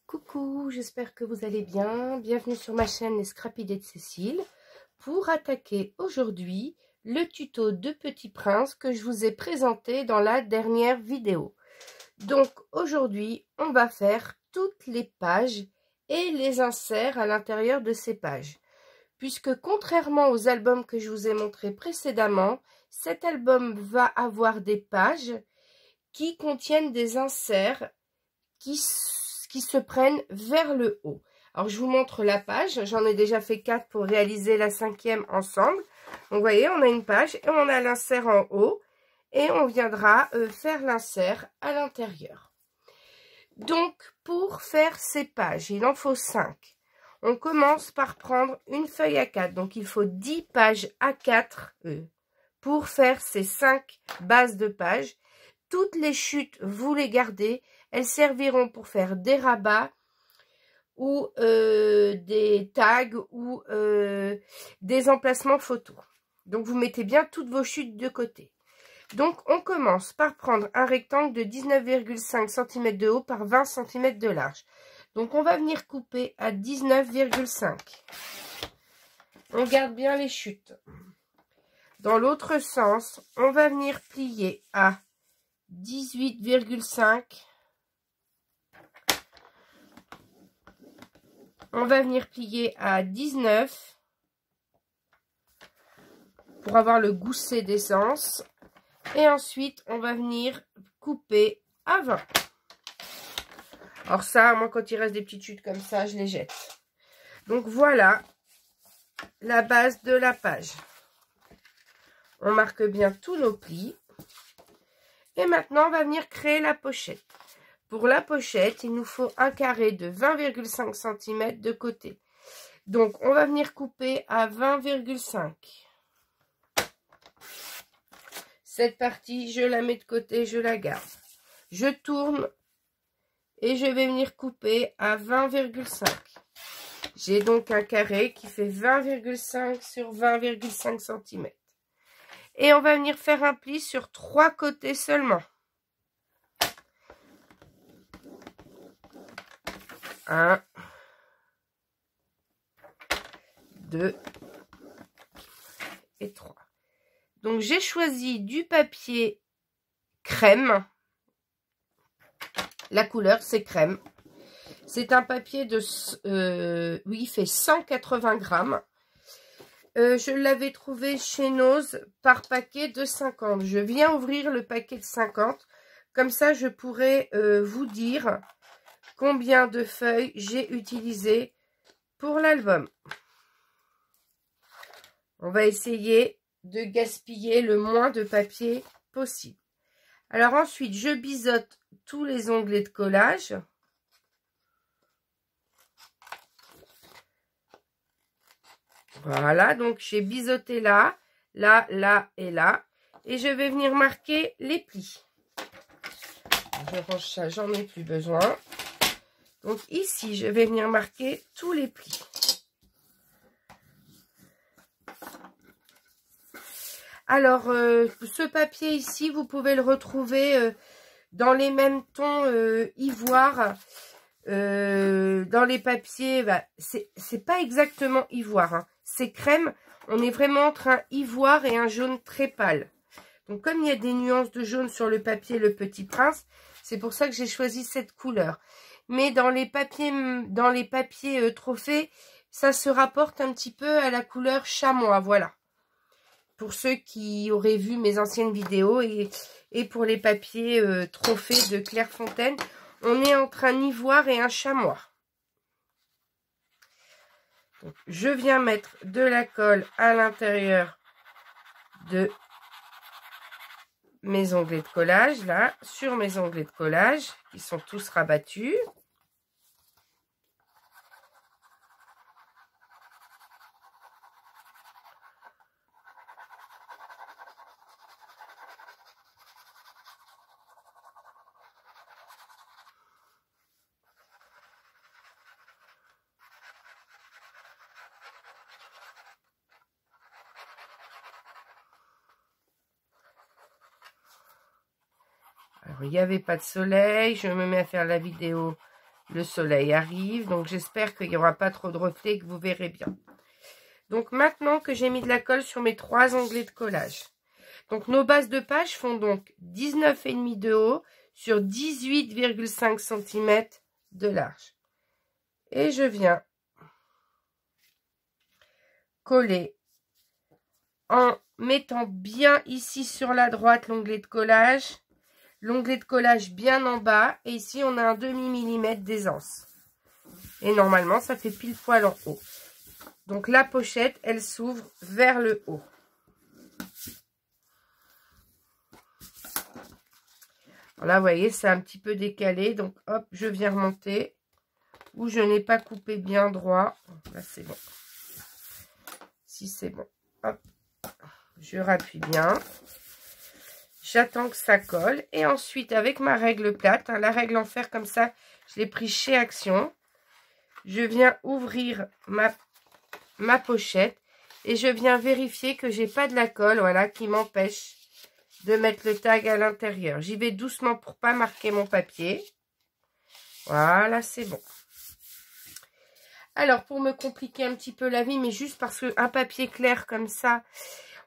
Coucou, j'espère que vous allez bien. Bienvenue sur ma chaîne Les Scrapy Day de Cécile pour attaquer aujourd'hui le tuto de Petit Prince que je vous ai présenté dans la dernière vidéo. Donc aujourd'hui, on va faire toutes les pages et les inserts à l'intérieur de ces pages. Puisque contrairement aux albums que je vous ai montrés précédemment, cet album va avoir des pages qui contiennent des inserts qui se prennent vers le haut. Alors, je vous montre la page. J'en ai déjà fait 4 pour réaliser la 5e ensemble. Donc, vous voyez, on a une page et on a l'insert en haut. Et on viendra faire l'insert à l'intérieur. Donc, pour faire ces pages, il en faut 5. On commence par prendre une feuille A4. Donc, il faut 10 pages A4 pour faire ces 5 bases de pages. Toutes les chutes, vous les gardez. Elles serviront pour faire des rabats ou des tags ou des emplacements photos. Donc, vous mettez bien toutes vos chutes de côté. Donc, on commence par prendre un rectangle de 19,5 cm de haut par 20 cm de large. Donc, on va venir couper à 19,5. On garde bien les chutes. Dans l'autre sens, on va venir plier à 18,5. On va venir plier à 19 pour avoir le gousset d'essence. Et ensuite, on va venir couper à 20. Alors ça, moi, quand il reste des petites chutes comme ça, je les jette. Donc voilà la base de la page. On marque bien tous nos plis. Et maintenant, on va venir créer la pochette. Pour la pochette, il nous faut un carré de 20,5 cm de côté. Donc, on va venir couper à 20,5. Cette partie, je la mets de côté, je la garde. Je tourne et je vais venir couper à 20,5. J'ai donc un carré qui fait 20,5 sur 20,5 cm. Et on va venir faire un pli sur 3 côtés seulement. 1, 2 et 3. Donc, j'ai choisi du papier crème. La couleur, c'est crème. C'est un papier de... oui, il fait 180 grammes. Je l'avais trouvé chez Nose par paquet de 50. Je viens ouvrir le paquet de 50. Comme ça, je pourrai vous dire combien de feuilles j'ai utilisé pour l'album. On va essayer de gaspiller le moins de papier possible. Alors ensuite, je biseaute tous les onglets de collage. Voilà, donc j'ai biseauté là, là, là et là. Et je vais venir marquer les plis. Je range ça, j'en ai plus besoin. Donc ici, je vais venir marquer tous les plis. Alors, ce papier ici, vous pouvez le retrouver dans les mêmes tons ivoire. Dans les papiers, bah, c'est pas exactement ivoire, hein. C'est crème. On est vraiment entre un ivoire et un jaune très pâle. Donc, comme il y a des nuances de jaune sur le papier Le Petit Prince, c'est pour ça que j'ai choisi cette couleur. Mais dans les papiers trophées, ça se rapporte un petit peu à la couleur chamois, voilà. Pour ceux qui auraient vu mes anciennes vidéos et pour les papiers trophées de Clairefontaine, on est entre un ivoire et un chamois. Donc, je viens mettre de la colle à l'intérieur de mes onglets de collage, là, sur mes onglets de collage, qui sont tous rabattus. Alors, il n'y avait pas de soleil, je me mets à faire la vidéo Le soleil arrive, donc j'espère qu'il n'y aura pas trop de reflets et que vous verrez bien. Donc maintenant que j'ai mis de la colle sur mes 3 onglets de collage. Donc nos bases de page font donc 19,5 de haut sur 18,5 cm de large. Et je viens coller en mettant bien ici sur la droite l'onglet de collage. L'onglet de collage bien en bas. Et ici, on a un demi-millimètre d'aisance. Et normalement, ça fait pile poil en haut. Donc, la pochette, elle s'ouvre vers le haut. Alors là, vous voyez, c'est un petit peu décalé. Donc, hop, je viens remonter. Ou je n'ai pas coupé bien droit. Là, c'est bon. Si c'est bon. Hop. Je rappuie bien. J'attends que ça colle. Et ensuite, avec ma règle plate, hein, la règle en fer comme ça, je l'ai pris chez Action. Je viens ouvrir ma pochette. Et je viens vérifier que j'ai pas de la colle, voilà, qui m'empêche de mettre le tag à l'intérieur. J'y vais doucement pour pas marquer mon papier. Voilà, c'est bon. Alors, pour me compliquer un petit peu la vie, mais juste parce qu'un papier clair comme ça,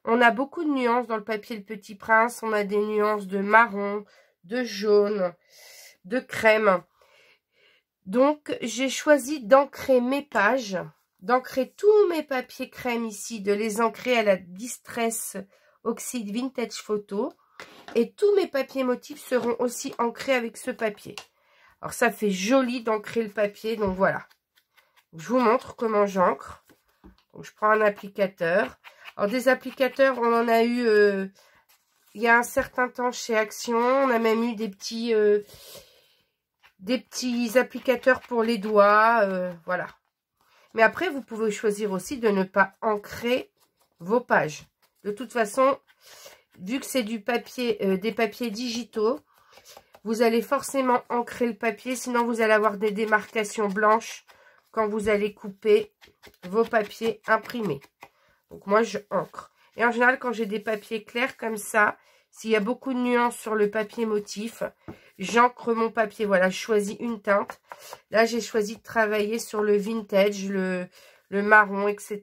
on a beaucoup de nuances dans le papier Le Petit Prince. On a des nuances de marron, de jaune, de crème. Donc, j'ai choisi d'ancrer mes pages, d'ancrer tous mes papiers crème ici, de les ancrer à la Distress Oxide Vintage Photo. Et tous mes papiers motifs seront aussi ancrés avec ce papier. Alors, ça fait joli d'ancrer le papier, donc voilà. Je vous montre comment j'encre. Donc, je prends un applicateur. Alors, des applicateurs, on en a eu il y a un certain temps chez Action. On a même eu des petits applicateurs pour les doigts. Voilà. Mais après, vous pouvez choisir aussi de ne pas ancrer vos pages. De toute façon, vu que c'est du papier, des papiers digitaux, vous allez forcément ancrer le papier. Sinon, vous allez avoir des démarcations blanches quand vous allez couper vos papiers imprimés. Donc, moi, je encre. Et en général, quand j'ai des papiers clairs comme ça, s'il y a beaucoup de nuances sur le papier motif, j'encre mon papier. Voilà, je choisis une teinte. Là, j'ai choisi de travailler sur le vintage, le marron, etc.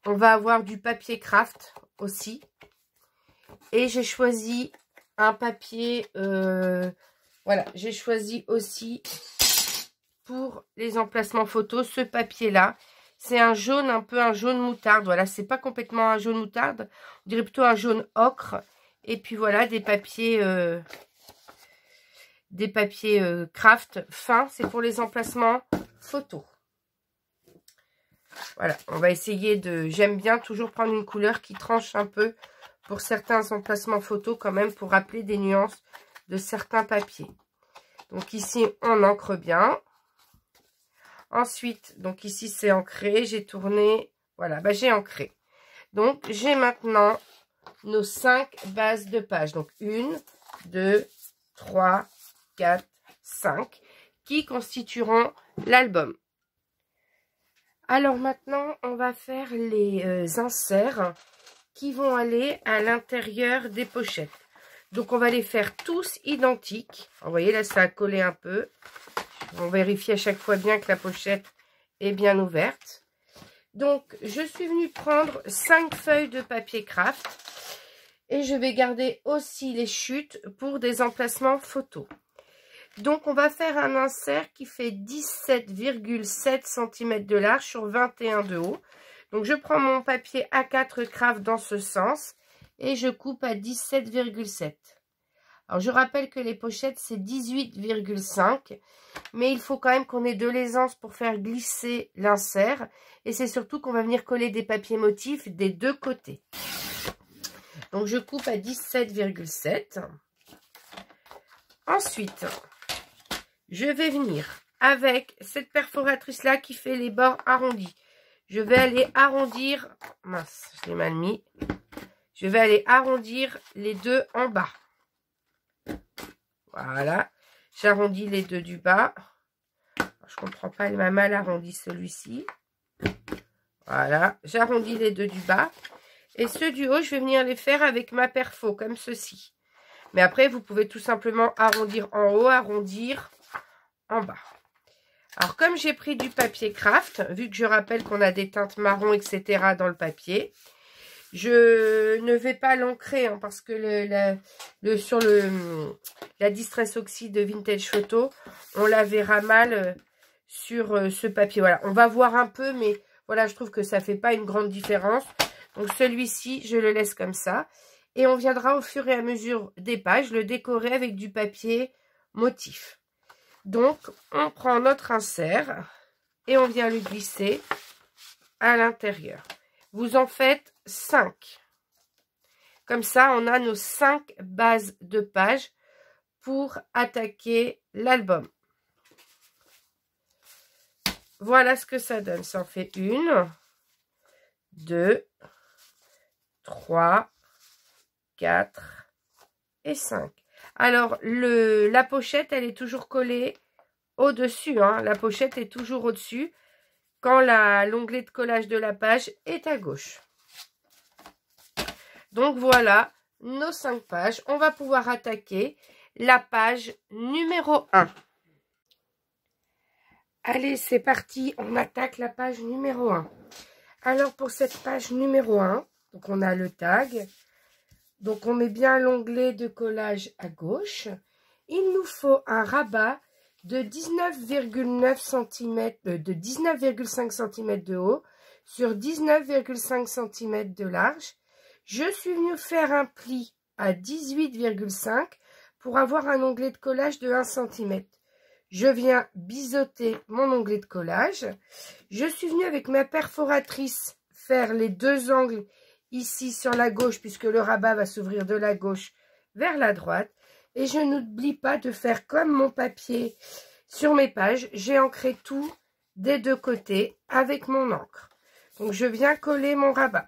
On va avoir du papier craft aussi. Et j'ai choisi un papier... voilà, j'ai choisi aussi pour les emplacements photos ce papier-là. C'est un jaune, un peu un jaune moutarde. Voilà, c'est pas complètement un jaune moutarde. On dirait plutôt un jaune ocre. Et puis voilà, des papiers craft fins. C'est pour les emplacements photos. Voilà, on va essayer de... J'aime bien toujours prendre une couleur qui tranche un peu pour certains emplacements photos quand même, pour rappeler des nuances de certains papiers. Donc ici, on encre bien. Ensuite, donc ici, c'est ancré. J'ai tourné. Voilà, bah, j'ai ancré. Donc, j'ai maintenant nos 5 bases de page. Donc, 1, 2, 3, 4, 5 qui constitueront l'album. Alors maintenant, on va faire les inserts qui vont aller à l'intérieur des pochettes. Donc, on va les faire tous identiques. Vous voyez, là, ça a collé un peu. On vérifie à chaque fois bien que la pochette est bien ouverte. Donc, je suis venue prendre 5 feuilles de papier craft. Et je vais garder aussi les chutes pour des emplacements photos. Donc, on va faire un insert qui fait 17,7 cm de large sur 21 de haut. Donc, je prends mon papier A4 craft dans ce sens. Et je coupe à 17,7. Alors, je rappelle que les pochettes, c'est 18,5. Mais il faut quand même qu'on ait de l'aisance pour faire glisser l'insert. Et c'est surtout qu'on va venir coller des papiers motifs des deux côtés. Donc, je coupe à 17,7. Ensuite, je vais venir avec cette perforatrice-là qui fait les bords arrondis. Je vais aller arrondir... Mince, je l'ai mal mis. Je vais aller arrondir les deux en bas. Voilà. J'arrondis les deux du bas. Je comprends pas, elle m'a mal arrondi celui-ci. Voilà. J'arrondis les deux du bas. Et ceux du haut, je vais venir les faire avec ma perfo, comme ceci. Mais après, vous pouvez tout simplement arrondir en haut, arrondir en bas. Alors, comme j'ai pris du papier craft, vu que je rappelle qu'on a des teintes marron, etc. dans le papier, je ne vais pas l'ancrer hein, parce que sur la Distress Oxy de Vintage Photo, on la verra mal sur ce papier. Voilà, on va voir un peu, mais voilà, je trouve que ça fait pas une grande différence. Donc celui-ci, je le laisse comme ça. Et on viendra au fur et à mesure des pages le décorer avec du papier motif. Donc, on prend notre insert et on vient le glisser à l'intérieur. Vous en faites 5. Comme ça, on a nos 5 bases de pages pour attaquer l'album. Voilà ce que ça donne. Ça en fait 1, 2, 3, 4 et 5. Alors, la pochette, elle est toujours collée au-dessus. Hein. La pochette est toujours au-dessus quand l'onglet de collage de la page est à gauche. Donc, voilà nos 5 pages. On va pouvoir attaquer la page numéro 1. Allez, c'est parti. On attaque la page numéro 1. Alors, pour cette page numéro 1, donc on a le tag. Donc, on met bien l'onglet de collage à gauche. Il nous faut un rabat de 19,9 cm, de 19,5 cm de haut sur 19,5 cm de large. Je suis venue faire un pli à 18,5 pour avoir un onglet de collage de 1 cm. Je viens biseauter mon onglet de collage. Je suis venue avec ma perforatrice faire les 2 angles ici sur la gauche, puisque le rabat va s'ouvrir de la gauche vers la droite. Et je n'oublie pas de faire comme mon papier sur mes pages. J'ai ancré tout des 2 côtés avec mon encre. Donc, je viens coller mon rabat.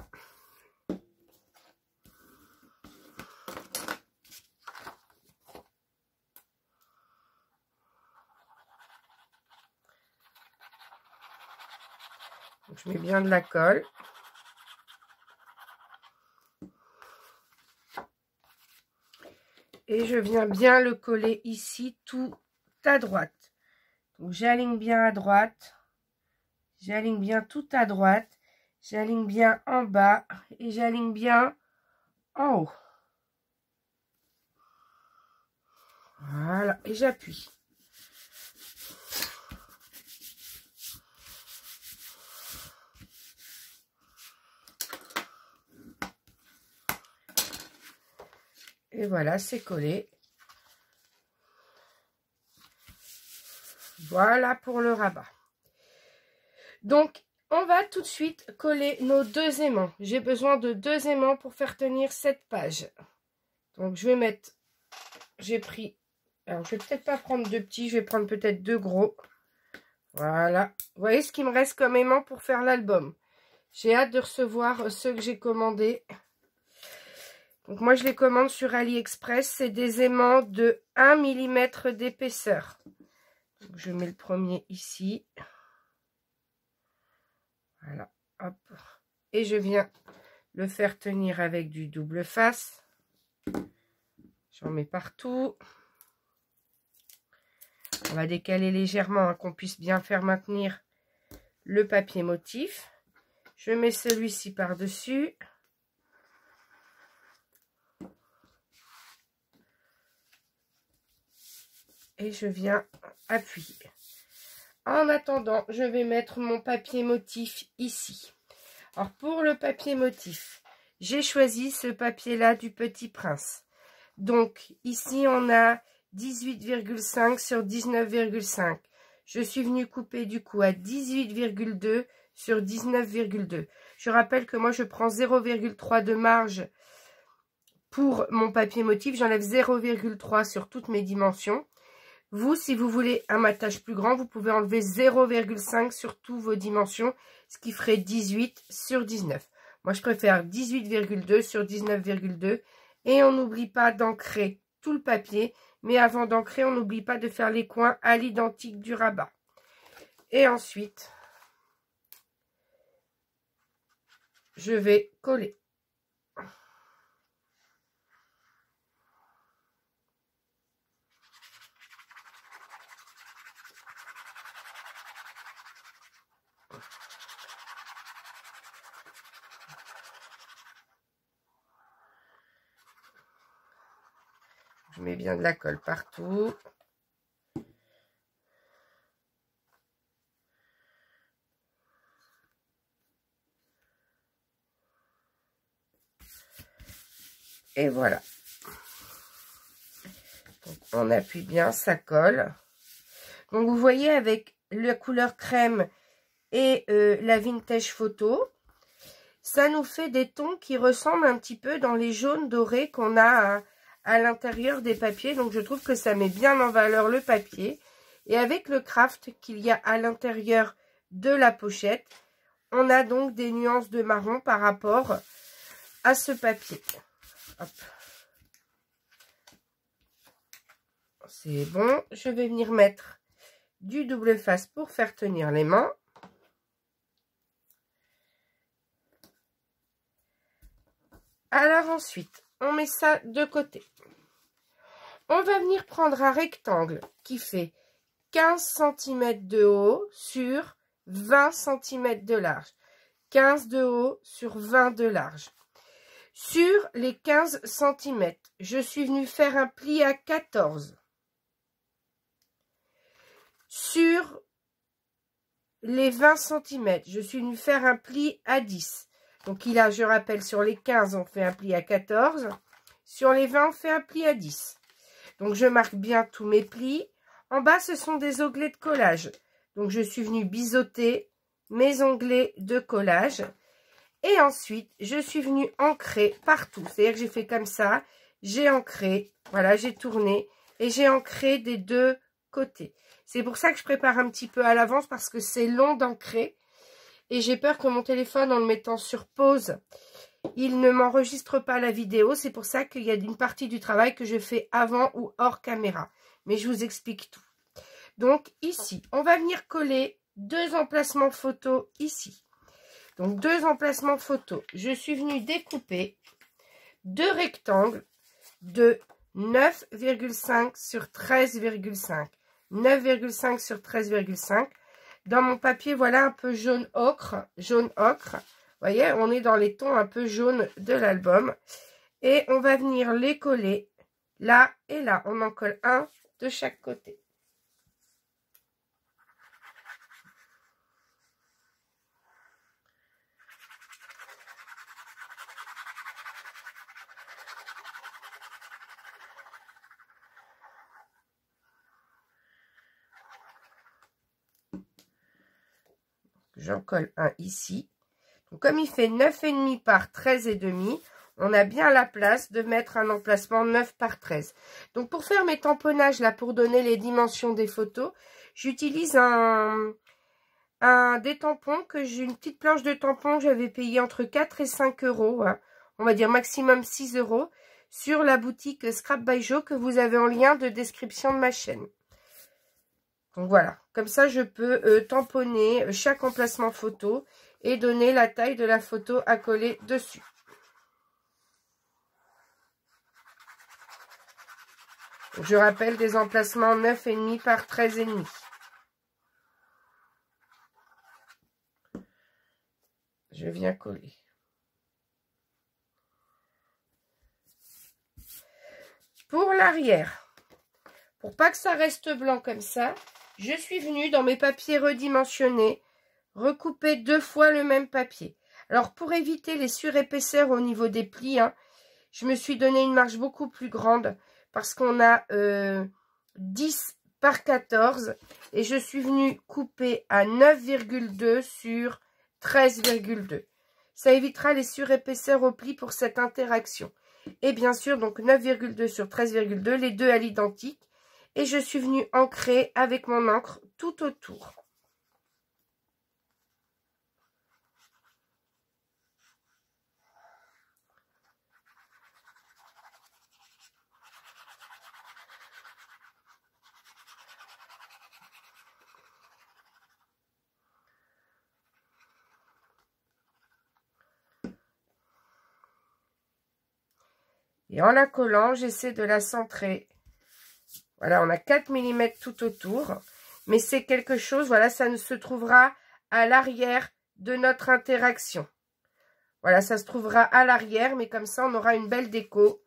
Donc, je mets bien de la colle. Et je viens bien le coller ici, tout à droite. Donc, j'aligne bien à droite. J'aligne bien tout à droite. J'aligne bien en bas. Et j'aligne bien en haut. Voilà. Et j'appuie. Et voilà, c'est collé. Voilà pour le rabat. Donc, on va tout de suite coller nos 2 aimants. J'ai besoin de 2 aimants pour faire tenir cette page. Donc, je vais mettre... J'ai pris... Alors, je vais peut-être pas prendre 2 petits. Je vais prendre peut-être 2 gros. Voilà. Vous voyez ce qu'il me reste comme aimant pour faire l'album. J'ai hâte de recevoir ceux que j'ai commandés. Donc, moi, je les commande sur AliExpress. C'est des aimants de 1 mm d'épaisseur. Donc, je mets le premier ici. Voilà. Hop. Et je viens le faire tenir avec du double face. J'en mets partout. On va décaler légèrement hein, qu'on puisse bien faire maintenir le papier motif. Je mets celui-ci par-dessus. Et je viens appuyer. En attendant, je vais mettre mon papier motif ici. Alors, pour le papier motif, j'ai choisi ce papier-là du Petit Prince. Donc, ici, on a 18,5 sur 19,5. Je suis venue couper du coup à 18,2 sur 19,2. Je rappelle que moi, je prends 0,3 de marge pour mon papier motif. J'enlève 0,3 sur toutes mes dimensions. Vous, si vous voulez un matage plus grand, vous pouvez enlever 0,5 sur toutes vos dimensions, ce qui ferait 18 sur 19. Moi, je préfère 18,2 sur 19,2. Et on n'oublie pas d'ancrer tout le papier. Mais avant d'ancrer, on n'oublie pas de faire les coins à l'identique du rabat. Et ensuite, je vais coller. Je mets bien de la colle partout. Et voilà. Donc, on appuie bien, ça colle. Donc vous voyez avec la couleur crème et la vintage photo, ça nous fait des tons qui ressemblent un petit peu dans les jaunes dorés qu'on a à l'intérieur des papiers. Donc je trouve que ça met bien en valeur le papier. Et avec le craft qu'il y a à l'intérieur de la pochette, on a donc des nuances de marron par rapport à ce papier. Hop. C'est bon, je vais venir mettre du double face pour faire tenir les mains. Alors ensuite, on met ça de côté. On va venir prendre un rectangle qui fait 15 cm de haut sur 20 cm de large. 15 de haut sur 20 de large. Sur les 15 cm, je suis venue faire un pli à 14. Sur les 20 cm, je suis venue faire un pli à 10. Donc il a, je rappelle, sur les 15, on fait un pli à 14. Sur les 20, on fait un pli à 10. Donc je marque bien tous mes plis. En bas, ce sont des onglets de collage. Donc je suis venue biseauter mes onglets de collage. Et ensuite, je suis venue ancrer partout. C'est-à-dire que j'ai fait comme ça. J'ai ancré, voilà, j'ai tourné. Et j'ai ancré des deux côtés. C'est pour ça que je prépare un petit peu à l'avance parce que c'est long d'ancrer. Et j'ai peur que mon téléphone, en le mettant sur pause, il ne m'enregistre pas la vidéo. C'est pour ça qu'il y a une partie du travail que je fais avant ou hors caméra. Mais je vous explique tout. Donc ici, on va venir coller deux emplacements photos ici. Donc deux emplacements photos. Je suis venue découper deux rectangles de 9,5 sur 13,5. 9,5 sur 13,5. Dans mon papier, voilà, un peu jaune ocre. Jaune ocre. Vous voyez, on est dans les tons un peu jaunes de l'album. Et on va venir les coller là et là. On en colle un de chaque côté. J'en colle un ici. Donc, comme il fait 9,5 par 13,5, on a bien la place de mettre un emplacement 9 par 13. Donc, pour faire mes tamponnages, là, pour donner les dimensions des photos, j'utilise des tampons, une petite planche de tampons que j'avais payé entre 4 et 5 euros, hein, on va dire maximum 6 euros, sur la boutique Scrap by Jo que vous avez en lien de description de ma chaîne. Donc voilà, comme ça je peux tamponner chaque emplacement photo et donner la taille de la photo à coller dessus. Donc, je rappelle des emplacements 9,5 par 13,5. Je viens coller. Pour l'arrière, pour pas que ça reste blanc comme ça, je suis venue dans mes papiers redimensionnés recouper deux fois le même papier. Alors pour éviter les surépaisseurs au niveau des plis, hein, je me suis donné une marge beaucoup plus grande parce qu'on a 10 par 14 et je suis venue couper à 9,2 sur 13,2. Ça évitera les surépaisseurs au pli pour cette interaction. Et bien sûr, donc 9,2 sur 13,2, les deux à l'identique. Et je suis venue ancrer avec mon encre tout autour. Et en la collant, j'essaie de la centrer. Voilà, on a 4 mm tout autour. Mais c'est quelque chose, voilà, ça ne se trouvera à l'arrière de notre interaction. Voilà, ça se trouvera à l'arrière, mais comme ça, on aura une belle déco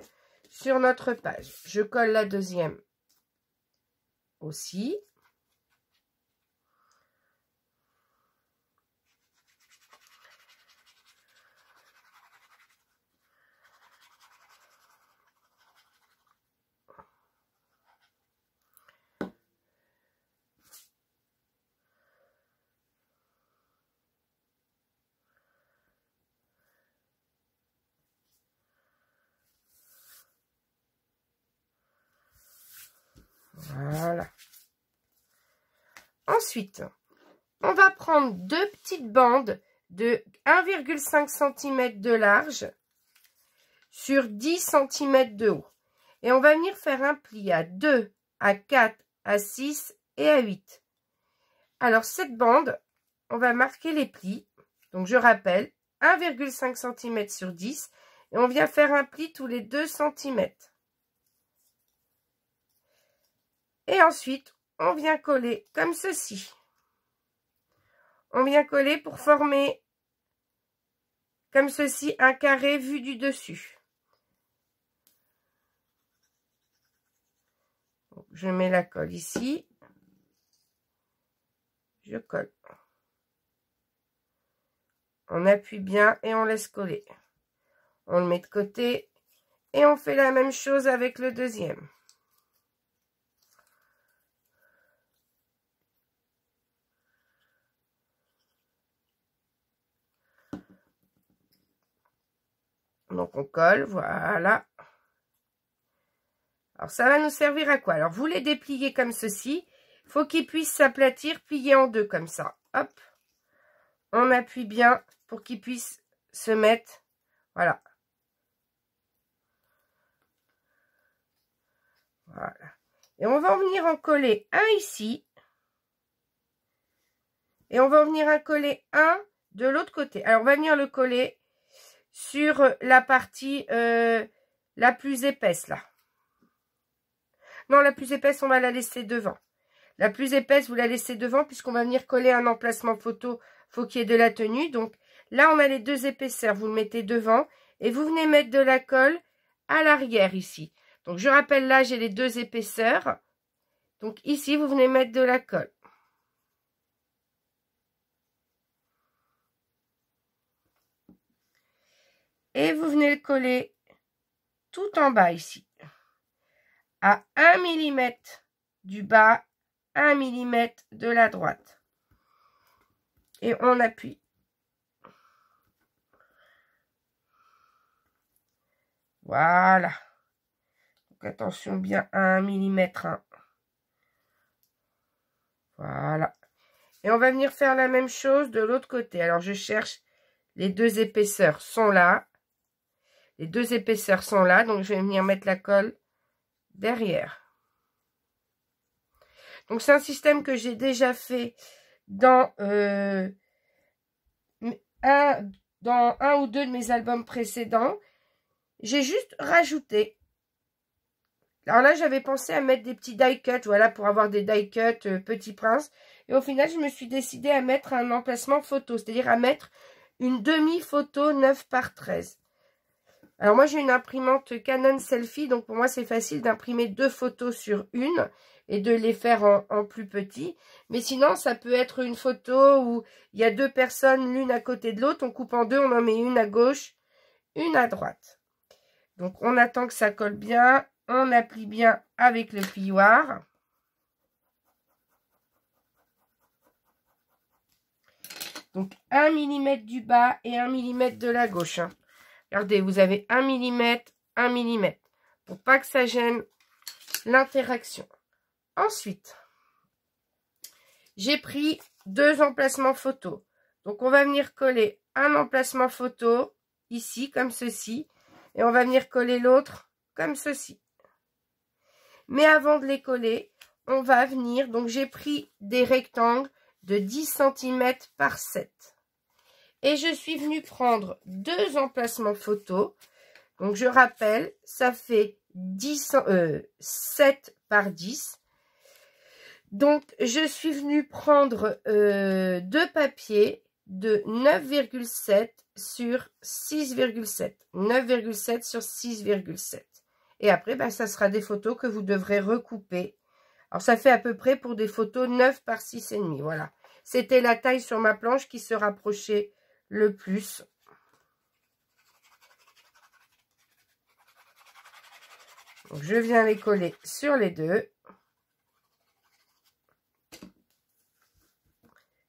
sur notre page. Je colle la deuxième aussi. Voilà. Ensuite, on va prendre deux petites bandes de 1,5 cm de large sur 10 cm de haut. Et on va venir faire un pli à 2, à 4, à 6 et à 8. Alors, cette bande, on va marquer les plis. Donc, je rappelle, 1,5 cm sur 10. Et on vient faire un pli tous les 2 cm. Et ensuite, on vient coller comme ceci. On vient coller pour former comme ceci un carré vu du dessus. Donc, je mets la colle ici. Je colle. On appuie bien et on laisse coller. On le met de côté et on fait la même chose avec le deuxième. Donc on colle, voilà. Alors ça va nous servir à quoi? Alors vous les dépliez comme ceci. Il faut qu'ils puissent s'aplatir, plier en deux comme ça. Hop. On appuie bien pour qu'ils puissent se mettre. Voilà. Voilà. Et on va en venir en coller un ici. Et on va en venir en coller un de l'autre côté. Alors on va venir le coller sur la partie la plus épaisse là. Non, la plus épaisse, on va la laisser devant. La plus épaisse, vous la laissez devant puisqu'on va venir coller un emplacement photo. Faut qu'il y ait de la tenue. Donc là, on a les deux épaisseurs. Vous le mettez devant et vous venez mettre de la colle à l'arrière ici. Donc je rappelle là, j'ai les deux épaisseurs. Donc ici, vous venez mettre de la colle. Et vous venez le coller tout en bas ici. À 1 mm du bas, 1 mm de la droite. Et on appuie. Voilà. Donc attention bien à 1 mm. Hein. Voilà. Et on va venir faire la même chose de l'autre côté. Alors je cherche, les deux épaisseurs sont là. Les deux épaisseurs sont là, donc je vais venir mettre la colle derrière. Donc c'est un système que j'ai déjà fait dans un ou deux de mes albums précédents. J'ai juste rajouté. Alors là, j'avais pensé à mettre des petits die cuts, voilà, pour avoir des die cuts Petit Prince. Et au final, je me suis décidée à mettre un emplacement photo, c'est-à-dire à mettre une demi-photo 9 par 13. Alors moi, j'ai une imprimante Canon Selfie, donc pour moi, c'est facile d'imprimer deux photos sur une et de les faire en plus petit. Mais sinon, ça peut être une photo où il y a deux personnes l'une à côté de l'autre. On coupe en deux, on en met une à gauche, une à droite. Donc, on attend que ça colle bien. On appuie bien avec le plioir. Donc, 1 mm du bas et 1 mm de la gauche. Hein. Regardez, vous avez 1 mm, 1 mm. Pour pas que ça gêne l'interaction. Ensuite, j'ai pris deux emplacements photo. Donc, on va venir coller un emplacement photo ici, comme ceci. Et on va venir coller l'autre comme ceci. Mais avant de les coller, on va venir... Donc, j'ai pris des rectangles de 10 cm par 7. Et je suis venue prendre deux emplacements photo. Donc, je rappelle, ça fait 7 par 10. Donc, je suis venue prendre deux papiers de 9,7 sur 6,7. 9,7 sur 6,7. Et après, bah, ça sera des photos que vous devrez recouper. Alors, ça fait à peu près pour des photos 9 par 6,5. Voilà. C'était la taille sur ma planche qui se rapprochait le plus. Donc, je viens les coller sur les deux.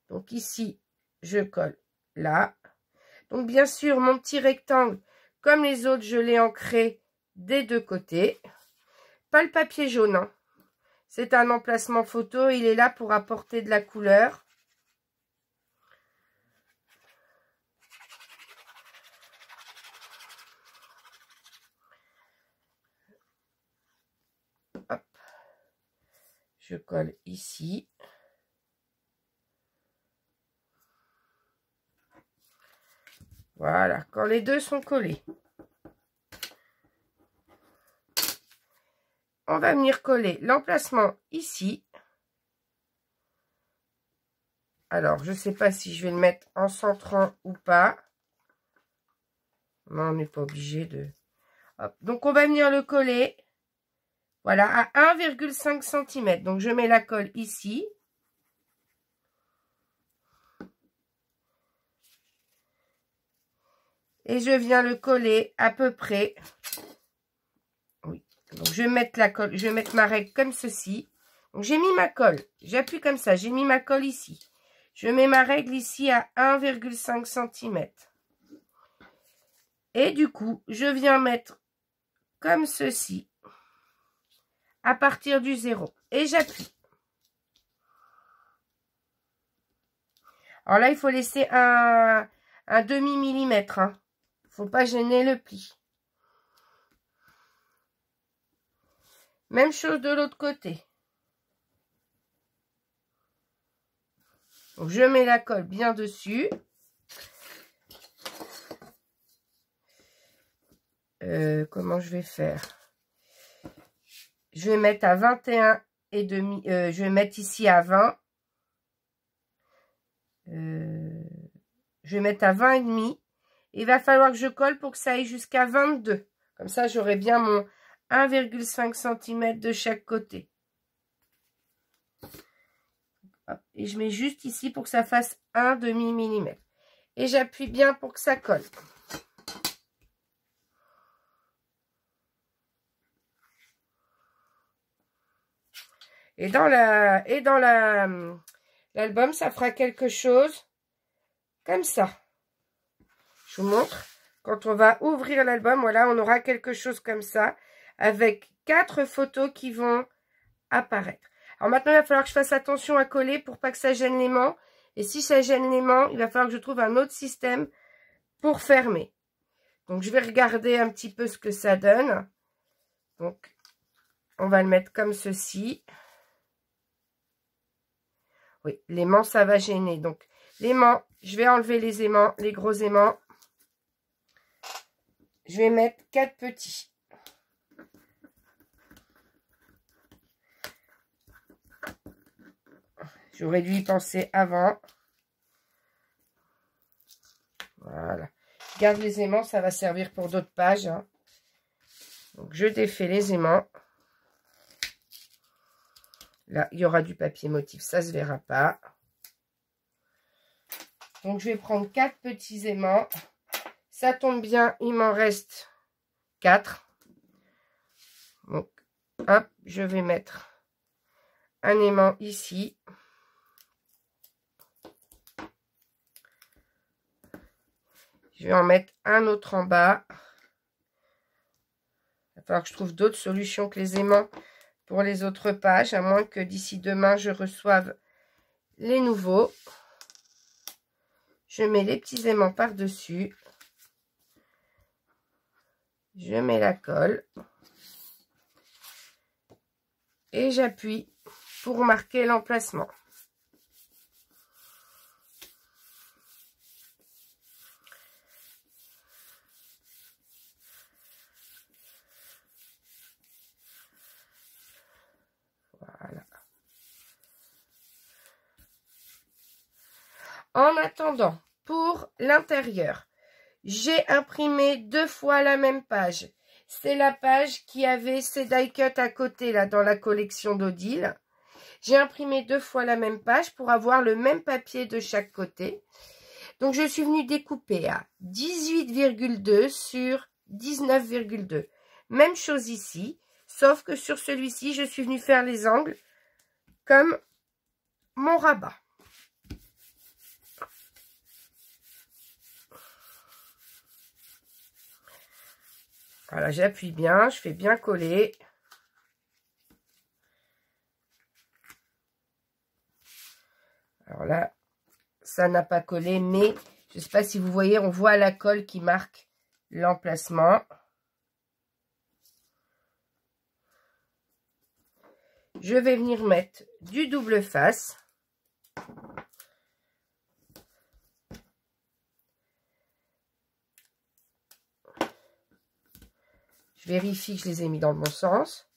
Donc, ici, je colle là. Donc, bien sûr, mon petit rectangle, comme les autres, je l'ai ancré des deux côtés. Pas le papier jaune, hein. C'est un emplacement photo. Il est là pour apporter de la couleur. Hop. Je colle ici. Voilà, quand les deux sont collés. On va venir coller l'emplacement ici. Alors, je ne sais pas si je vais le mettre en centrant ou pas. Non, on n'est pas obligé de... Hop. Donc, on va venir le coller. Voilà, à 1,5 cm. Donc, je mets la colle ici. Et je viens le coller à peu près. Oui. Donc, je vais mettre la colle. Je vais mettre ma règle comme ceci. Donc, j'ai mis ma colle. J'appuie comme ça. J'ai mis ma colle ici. Je mets ma règle ici à 1,5 cm. Et du coup, je viens mettre comme ceci. À partir du 0. Et j'appuie. Alors là, il faut laisser un demi-millimètre. Hein. Faut pas gêner le pli. Même chose de l'autre côté. Donc, je mets la colle bien dessus. Comment je vais faire? Je vais mettre à 21,5. Je vais mettre ici à 20. Je vais mettre à 20,5. Il va falloir que je colle pour que ça aille jusqu'à 22. Comme ça, j'aurai bien mon 1,5 cm de chaque côté. Hop, et je mets juste ici pour que ça fasse un demi-millimètre. Et j'appuie bien pour que ça colle. Et dans l'album, ça fera quelque chose comme ça. Je vous montre. Quand on va ouvrir l'album, voilà, on aura quelque chose comme ça, avec 4 photos qui vont apparaître. Alors maintenant, il va falloir que je fasse attention à coller pour pas que ça gêne l'aimant. Et si ça gêne l'aimant, il va falloir que je trouve un autre système pour fermer. Donc, je vais regarder un petit peu ce que ça donne. Donc, on va le mettre comme ceci. Oui, l'aimant, ça va gêner. Donc, l'aimant, je vais enlever les aimants, les gros aimants. Je vais mettre 4 petits. J'aurais dû y penser avant. Voilà. Je garde les aimants, ça va servir pour d'autres pages. Hein. Donc, je défais les aimants. Là, il y aura du papier motif, ça ne se verra pas. Donc, je vais prendre 4 petits aimants. Ça tombe bien, il m'en reste 4. Donc, hop, je vais mettre un aimant ici. Je vais en mettre un autre en bas. Il va falloir que je trouve d'autres solutions que les aimants pour les autres pages, à moins que d'ici demain, je reçoive les nouveaux. Je mets les petits aimants par-dessus. Je mets la colle. Et j'appuie pour marquer l'emplacement. Voilà. En attendant, pour l'intérieur, j'ai imprimé 2 fois la même page. C'est la page qui avait ces die cut à côté, là, dans la collection d'Odile. J'ai imprimé 2 fois la même page pour avoir le même papier de chaque côté. Donc, je suis venue découper à 18,2 sur 19,2. Même chose ici, sauf que sur celui-ci, je suis venue faire les angles comme mon rabat. Voilà, j'appuie bien, je fais bien coller. Alors là, ça n'a pas collé, mais je ne sais pas si vous voyez, on voit la colle qui marque l'emplacement. Je vais venir mettre du double face. Je vérifie que je les ai mis dans le bon sens.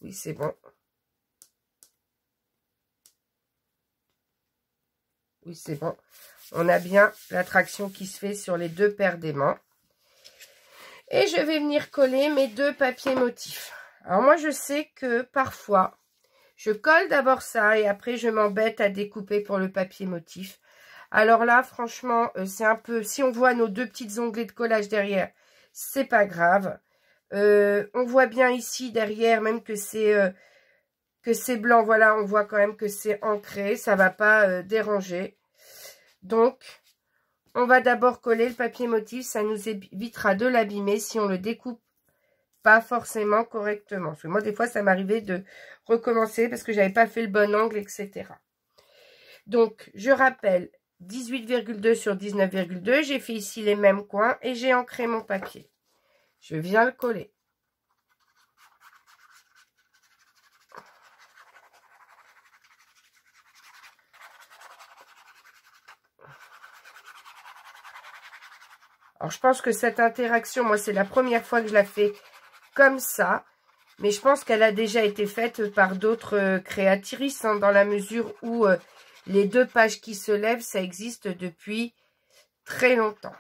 Oui, c'est bon. Oui, c'est bon. On a bien la traction qui se fait sur les 2 paires d'aimants. Et je vais venir coller mes 2 papiers motifs. Alors moi, je sais que parfois, je colle d'abord ça et après, je m'embête à découper pour le papier motif. Alors là, franchement, c'est un peu... Si on voit nos 2 petites onglets de collage derrière, c'est pas grave. On voit bien ici, derrière, même que c'est blanc. Voilà, on voit quand même que c'est ancré. Ça va pas déranger. Donc, on va d'abord coller le papier motif. Ça nous évitera de l'abîmer si on le découpe pas forcément correctement. Parce que moi, des fois, ça m'arrivait de recommencer parce que j'avais pas fait le bon angle, etc. Donc, je rappelle, 18,2 sur 19,2. J'ai fait ici les mêmes coins et j'ai ancré mon papier. Je viens le coller. Alors, je pense que cette interaction, moi, c'est la première fois que je la fais comme ça. Mais je pense qu'elle a déjà été faite par d'autres créatrices, hein, dans la mesure où les 2 pages qui se lèvent, ça existe depuis très longtemps.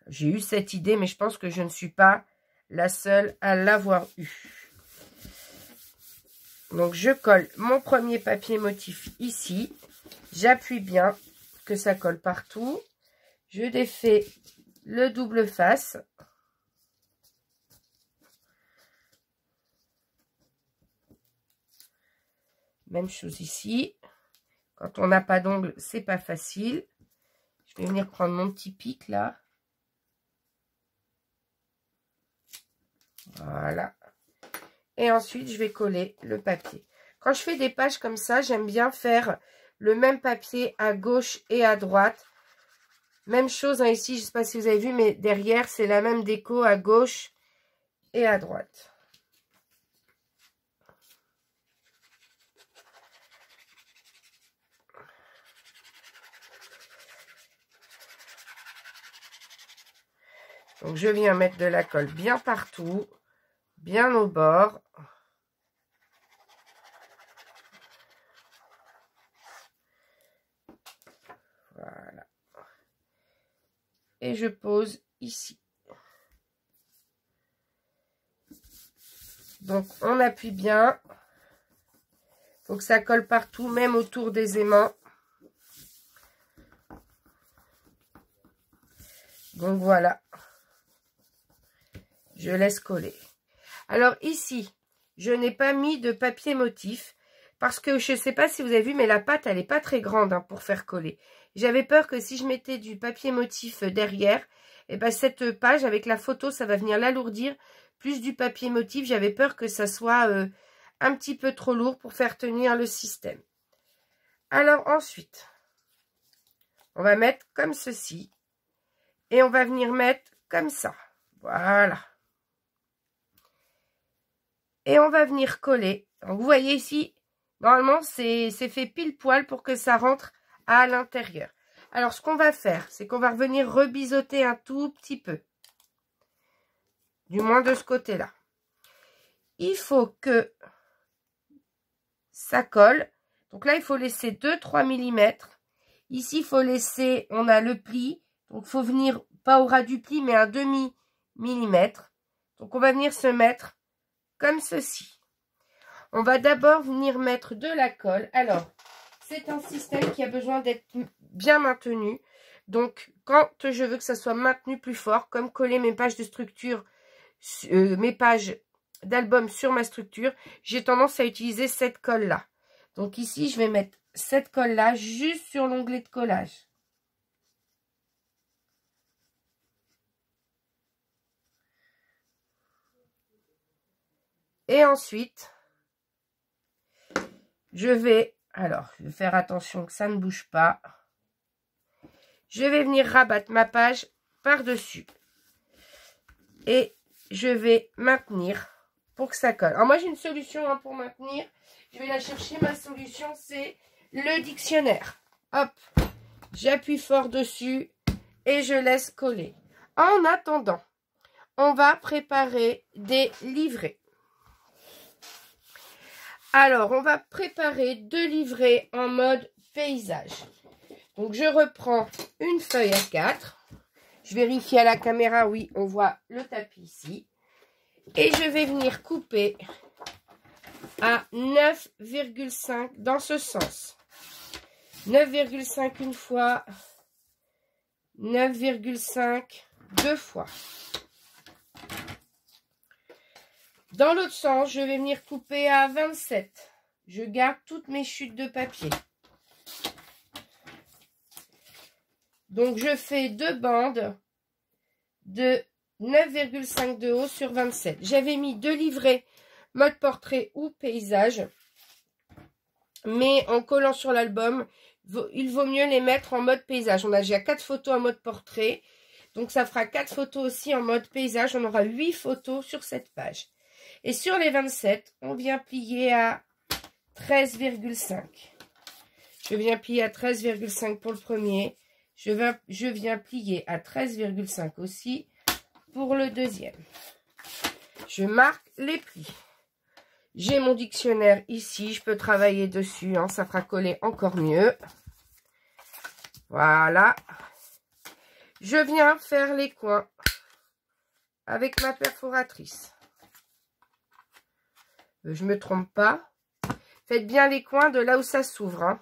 J'ai eu cette idée, mais je pense que je ne suis pas la seule à l'avoir eue. Donc, je colle mon premier papier motif ici. J'appuie bien que ça colle partout. Je défais le double face. Même chose ici. Quand on n'a pas d'ongle, c'est pas facile. Je vais venir prendre mon petit pic là. Voilà. Et ensuite, je vais coller le papier. Quand je fais des pages comme ça, j'aime bien faire le même papier à gauche et à droite. Même chose, hein, ici, je ne sais pas si vous avez vu, mais derrière, c'est la même déco à gauche et à droite. Donc, je viens mettre de la colle bien partout, bien au bord. Voilà. Et je pose ici. Donc, on appuie bien. Il faut que ça colle partout, même autour des aimants. Donc, voilà. Je laisse coller. Alors, ici, je n'ai pas mis de papier motif. Parce que je ne sais pas si vous avez vu, mais la pâte, elle n'est pas très grande, hein, pour faire coller. J'avais peur que si je mettais du papier motif derrière, et ben cette page, avec la photo, ça va venir l'alourdir. Plus du papier motif, j'avais peur que ça soit un petit peu trop lourd pour faire tenir le système. Alors ensuite, on va mettre comme ceci. Et on va venir mettre comme ça. Voilà. Et on va venir coller. Donc vous voyez ici, normalement, c'est fait pile poil pour que ça rentre à l'intérieur. Alors, ce qu'on va faire, c'est qu'on va revenir rebiseauter un tout petit peu. Du moins de ce côté-là. Il faut que ça colle, Donc là, il faut laisser 2-3 mm. Ici, il faut laisser, on a le pli. Donc, il faut venir, pas au ras du pli, mais un demi-millimètre. Donc, on va venir se mettre comme ceci. On va d'abord venir mettre de la colle. Alors, c'est un système qui a besoin d'être bien maintenu. Donc, quand je veux que ça soit maintenu plus fort, comme coller mes pages de structure, mes pages d'album sur ma structure, j'ai tendance à utiliser cette colle-là. Donc ici, je vais mettre cette colle-là juste sur l'onglet de collage. Et ensuite, je vais faire attention que ça ne bouge pas. Je vais venir rabattre ma page par-dessus. Et je vais maintenir pour que ça colle. Alors moi, j'ai une solution pour maintenir. Je vais la chercher. Ma solution, c'est le dictionnaire. Hop, j'appuie fort dessus et je laisse coller. En attendant, on va préparer des livrets. Alors, on va préparer 2 livrets en mode paysage. Donc, je reprends une feuille A4. Je vérifie à la caméra, oui, on voit le tapis ici. Et je vais venir couper à 9,5 dans ce sens. 9,5 une fois, 9,5 deux fois. Dans l'autre sens, je vais venir couper à 27. Je garde toutes mes chutes de papier. Donc, je fais 2 bandes de 9,5 de haut sur 27. J'avais mis 2 livrets mode portrait ou paysage. Mais en collant sur l'album, il vaut mieux les mettre en mode paysage. On a déjà 4 photos en mode portrait. Donc, ça fera 4 photos aussi en mode paysage. On aura 8 photos sur cette page. Et sur les 27, on vient plier à 13,5. Je viens plier à 13,5 pour le premier. Je viens plier à 13,5 aussi pour le deuxième. Je marque les plis. J'ai mon dictionnaire ici. Je peux travailler dessus. Ça fera coller encore mieux. Voilà. Je viens faire les coins avec ma perforatrice. Je ne me trompe pas. Faites bien les coins de là où ça s'ouvre. Vous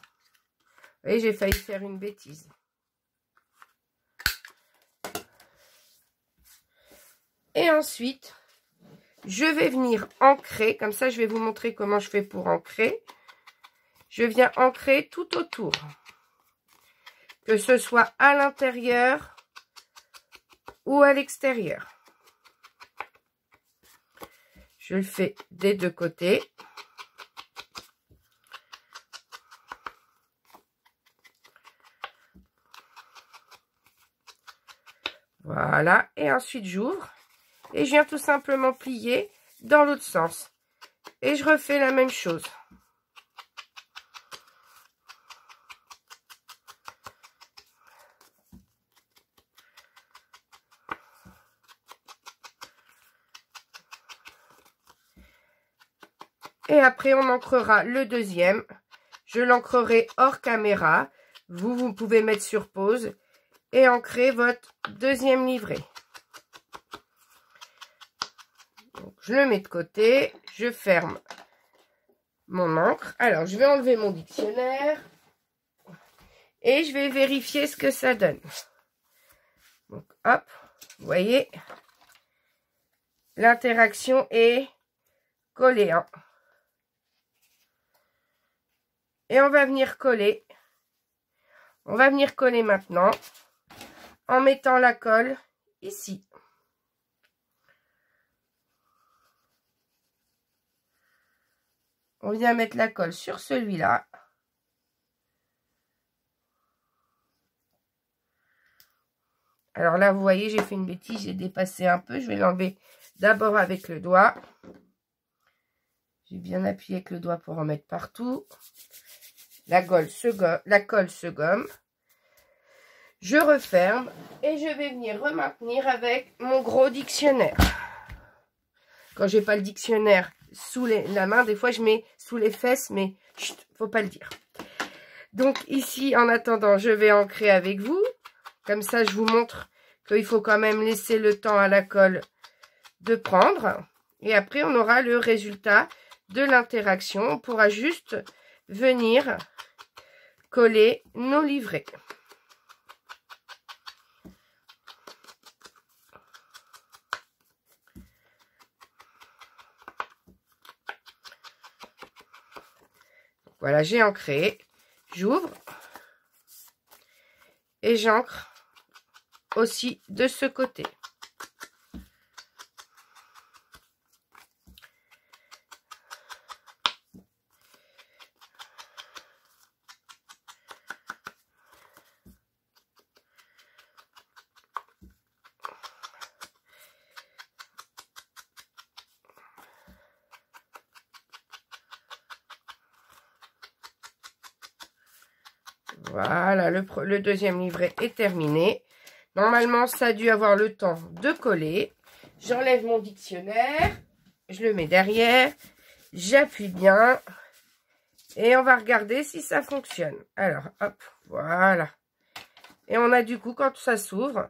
voyez, j'ai failli faire une bêtise. Et ensuite, je vais venir ancrer. Comme ça, je vais vous montrer comment je fais pour ancrer. Je viens ancrer tout autour. Que ce soit à l'intérieur ou à l'extérieur. Je le fais des deux côtés. Voilà. Et ensuite, j'ouvre. Et je viens tout simplement plier dans l'autre sens. Et je refais la même chose. Et après, on ancrera le deuxième. Je l'ancrerai hors caméra. Vous pouvez mettre sur pause et ancrer votre deuxième livret. Donc, je le mets de côté. Je ferme mon encre. Alors, je vais enlever mon dictionnaire. Et je vais vérifier ce que ça donne. Donc, hop. Vous voyez, l'interaction est collée. Et on va venir coller. On va venir coller maintenant en mettant la colle ici. On vient mettre la colle sur celui-là. Alors là, vous voyez, j'ai fait une bêtise, j'ai dépassé un peu. Je vais l'enlever d'abord avec le doigt. J'ai bien appuyé avec le doigt pour en mettre partout. La colle se gomme. Je referme et je vais venir remaintenir avec mon gros dictionnaire. Quand j'ai pas le dictionnaire sous la main, des fois je mets sous les fesses, mais Chut, faut pas le dire. Donc ici, en attendant, je vais ancrer avec vous. Comme ça, je vous montre qu'il faut quand même laisser le temps à la colle de prendre. Et après, on aura le résultat de l'interaction. On pourra juste venir coller nos livrets. Voilà, j'ai ancré. J'ouvre. Et j'ancre aussi de ce côté. Voilà, le deuxième livret est terminé. Normalement, ça a dû avoir le temps de coller. J'enlève mon dictionnaire. Je le mets derrière. J'appuie bien. Et on va regarder si ça fonctionne. Alors, hop, voilà. Et on a du coup, quand ça s'ouvre,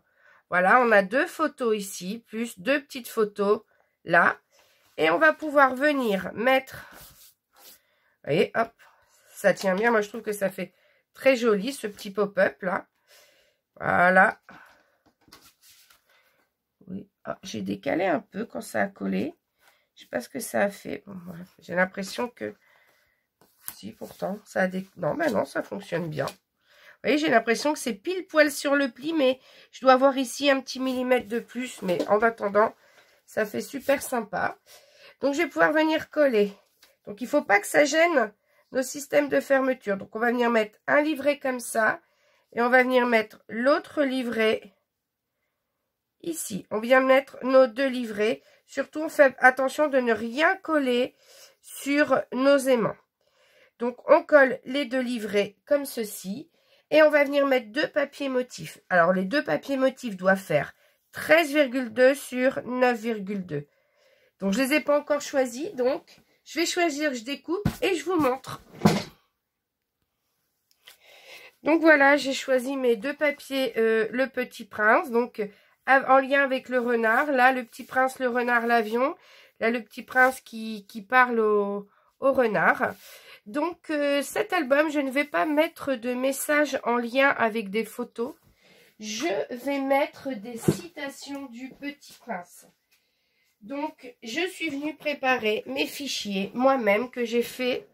voilà, on a 2 photos ici, plus 2 petites photos là. Et on va pouvoir venir mettre... Vous voyez, hop, ça tient bien. Moi, je trouve que ça fait très joli, ce petit pop-up là. Voilà. Oui, ah, j'ai décalé un peu quand ça a collé. Je sais pas ce que ça a fait. Bon, voilà. J'ai l'impression que... Si, pourtant, ça a des... Non, ben non, ça fonctionne bien. Vous voyez, j'ai l'impression que c'est pile poil sur le pli, mais je dois avoir ici un petit millimètre de plus. Mais en attendant, ça fait super sympa. Donc, je vais pouvoir venir coller. Donc, il ne faut pas que ça gêne nos systèmes de fermeture. Donc, on va venir mettre un livret comme ça. Et on va venir mettre l'autre livret ici. On vient mettre nos 2 livrets. Surtout, on fait attention de ne rien coller sur nos aimants. Donc, on colle les 2 livrets comme ceci. Et on va venir mettre 2 papiers motifs. Alors, les 2 papiers motifs doivent faire 13,2 sur 9,2. Donc, je ne les ai pas encore choisis. Donc, je vais choisir, je découpe et je vous montre. Donc, voilà, j'ai choisi mes 2 papiers Le Petit Prince. Donc, en lien avec le renard. Là, le Petit Prince, le renard, l'avion. Là, le Petit Prince qui parle au renard. Donc, cet album, je ne vais pas mettre de message en lien avec des photos. Je vais mettre des citations du Petit Prince. Donc, je suis venue préparer mes fichiers moi-même que j'ai fait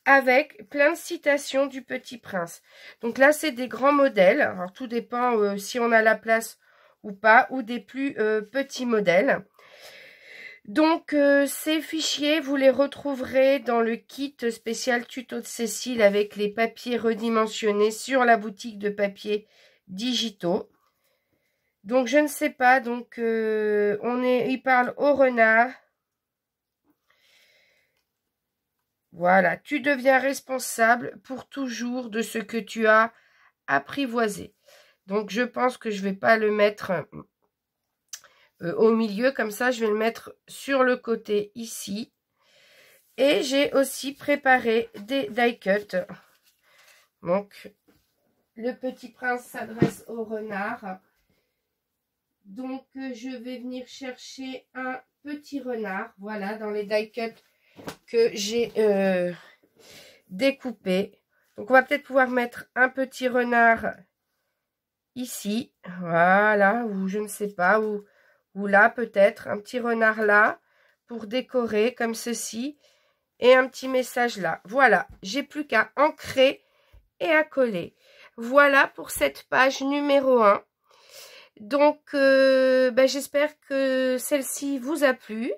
avec plein de citations du Petit Prince. Donc là, c'est des grands modèles. Alors, tout dépend si on a la place ou pas, ou des plus petits modèles. Donc, ces fichiers, vous les retrouverez dans le kit spécial tuto de Cécile avec les papiers redimensionnés sur la boutique de papiers digitaux. Donc, je ne sais pas. Donc, il parle au renard. Voilà, tu deviens responsable pour toujours de ce que tu as apprivoisé. Donc, je pense que je ne vais pas le mettre... au milieu, comme ça, je vais le mettre sur le côté ici. Et j'ai aussi préparé des die cuts. Donc, le Petit Prince s'adresse au renard. Donc, je vais venir chercher un petit renard. Voilà, dans les die cuts que j'ai découpés. Donc, on va peut-être pouvoir mettre un petit renard ici. Voilà, ou je ne sais pas, ou là peut-être, un petit renard là, pour décorer comme ceci, et un petit message là. Voilà, j'ai plus qu'à ancrer et à coller. Voilà pour cette page numéro 1. Donc, j'espère que celle-ci vous a plu.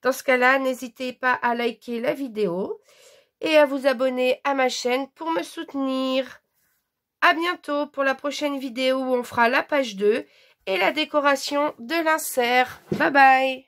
Dans ce cas-là, n'hésitez pas à liker la vidéo et à vous abonner à ma chaîne pour me soutenir. À bientôt pour la prochaine vidéo où on fera la page 2 et la décoration de l'insert. Bye bye!